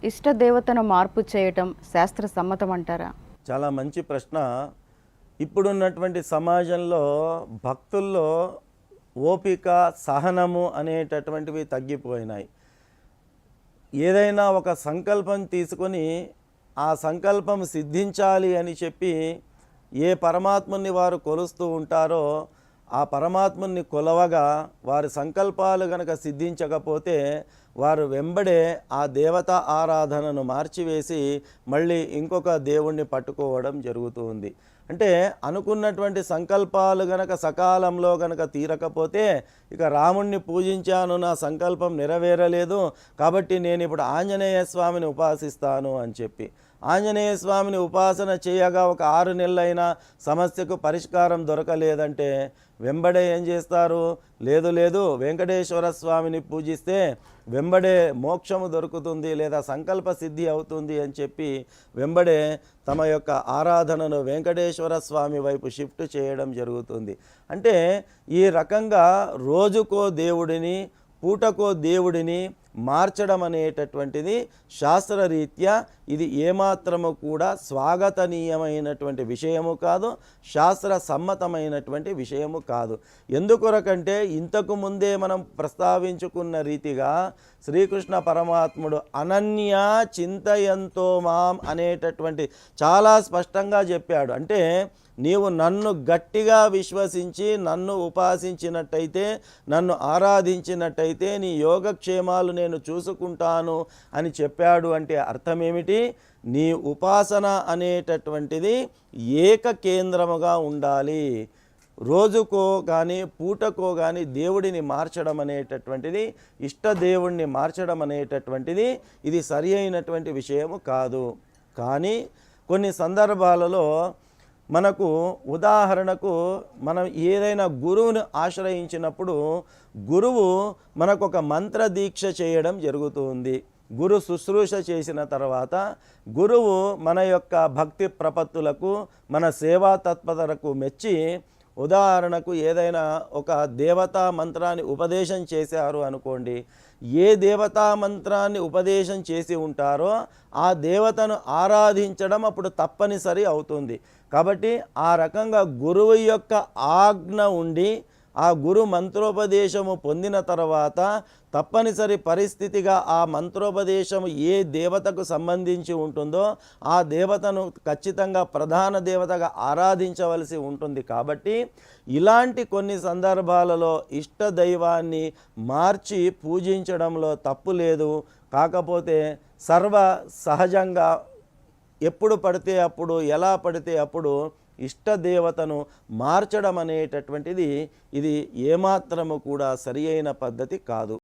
ఇష్ట దేవతను మార్పు చేయటం శాస్త్ర సమ్మతం అంటారా? చాలా మంచి ప్రశ్న. ఇప్పుడున్నటువంటి సమాజంలో భక్తుల్లో ఓపిక, సహనము అనేటటువంటివి తగ్గిపోయినాయి. ఏదైనా ఒక సంకల్పం తీసుకొని ఆ సంకల్పం సిద్ధించాలి అని చెప్పి ఏ పరమాత్ముని వారు కొలుస్తూ ఉంటారో ఆ పరమాత్ముని కొలవగా వారి సంకల్పాలు గనక సిద్ధించకపోతే వారు వెంబడే ఆ దేవత ఆరాధనను మార్చివేసి మళ్ళీ ఇంకొక దేవుణ్ణి పట్టుకోవడం జరుగుతుంది. అంటే అనుకున్నటువంటి సంకల్పాలు గనక సకాలంలో గనక తీరకపోతే ఇక రాముణ్ణి పూజించాను, నా సంకల్పం నెరవేరలేదు, కాబట్టి నేను ఇప్పుడు ఆంజనేయ స్వామిని ఉపాసిస్తాను అని చెప్పి ఆంజనేయ స్వామిని ఉపాసన చేయగా ఒక 6 నెలలైనా సమస్యకు పరిష్కారం దొరకలేదంటే వెంబడే ఏం చేస్తారు? లేదు వెంకటేశ్వర స్వామిని పూజిస్తే వెంబడే మోక్షము దొరుకుతుంది లేదా సంకల్ప సిద్ధి అవుతుంది అని చెప్పి వెంబడే తమ యొక్క ఆరాధనను వెంకటేశ్వర స్వామి వైపు షిఫ్ట్ చేయడం జరుగుతుంది. అంటే ఈ రకంగా రోజుకో దేవుడిని, పూటకో దేవుడిని మార్చడం అనేటటువంటిది శాస్త్రరీత్యా ఇది ఏమాత్రము కూడా స్వాగతనీయమైనటువంటి విషయము కాదు, శాస్త్ర సమ్మతమైనటువంటి విషయము కాదు. ఎందుకొరకంటే ఇంతకు ముందే మనం ప్రస్తావించుకున్న రీతిగా శ్రీకృష్ణ పరమాత్ముడు అనన్యా చింతయంతో మాం అనేటటువంటి చాలా స్పష్టంగా చెప్పాడు. అంటే నీవు నన్ను గట్టిగా విశ్వసించి నన్ను ఉపాసించినట్టయితే, నన్ను ఆరాధించినట్టయితే నీ యోగక్షేమాలు నేను చూసుకుంటాను అని చెప్పాడు. అంటే అర్థమేమిటి? నీ ఉపాసన అనేటటువంటిది ఏకకేంద్రముగా ఉండాలి. రోజుకో కానీ పూటకో కానీ దేవుడిని మార్చడం అనేటటువంటిది, ఇష్టదేవుణ్ణి మార్చడం అనేటటువంటిది ఇది సరి అయినటువంటి విషయము కాదు. కానీ కొన్ని సందర్భాలలో మనకు ఉదాహరణకు మనం ఏదైనా గురువును ఆశ్రయించినప్పుడు గురువు మనకు ఒక మంత్ర దీక్ష చేయడం జరుగుతుంది. గురు శుశ్రూష చేసిన తర్వాత గురువు మన యొక్క భక్తి ప్రపత్తులకు, మన సేవా తత్పరతకు మెచ్చి ఉదాహరణకు ఏదైనా ఒక దేవతా మంత్రాన్ని ఉపదేశం చేశారు అనుకోండి. ఏ దేవతా మంత్రాన్ని ఉపదేశం చేసి ఉంటారో ఆ దేవతను ఆరాధించడం అప్పుడు తప్పనిసరి అవుతుంది. కాబట్టి ఆ రకంగా గురువు యొక్క ఆజ్ఞ ఉండి ఆ గురు మంత్రోపదేశము పొందిన తర్వాత తప్పనిసరి పరిస్థితిగా ఆ మంత్రోపదేశము ఏ దేవతకు సంబంధించి ఉంటుందో ఆ దేవతను ఖచ్చితంగా ప్రధాన దేవతగా ఆరాధించవలసి ఉంటుంది. కాబట్టి ఇలాంటి కొన్ని సందర్భాలలో ఇష్ట దైవాన్ని మార్చి పూజించడంలో తప్పు లేదు. కాకపోతే సర్వ సహజంగా ఎప్పుడు పడితే అప్పుడు, ఎలా పడితే అప్పుడు ఇష్టదేవతను మార్చడం అనేటటువంటిది ఇది ఏమాత్రము కూడా సరి అయిన పద్ధతి కాదు.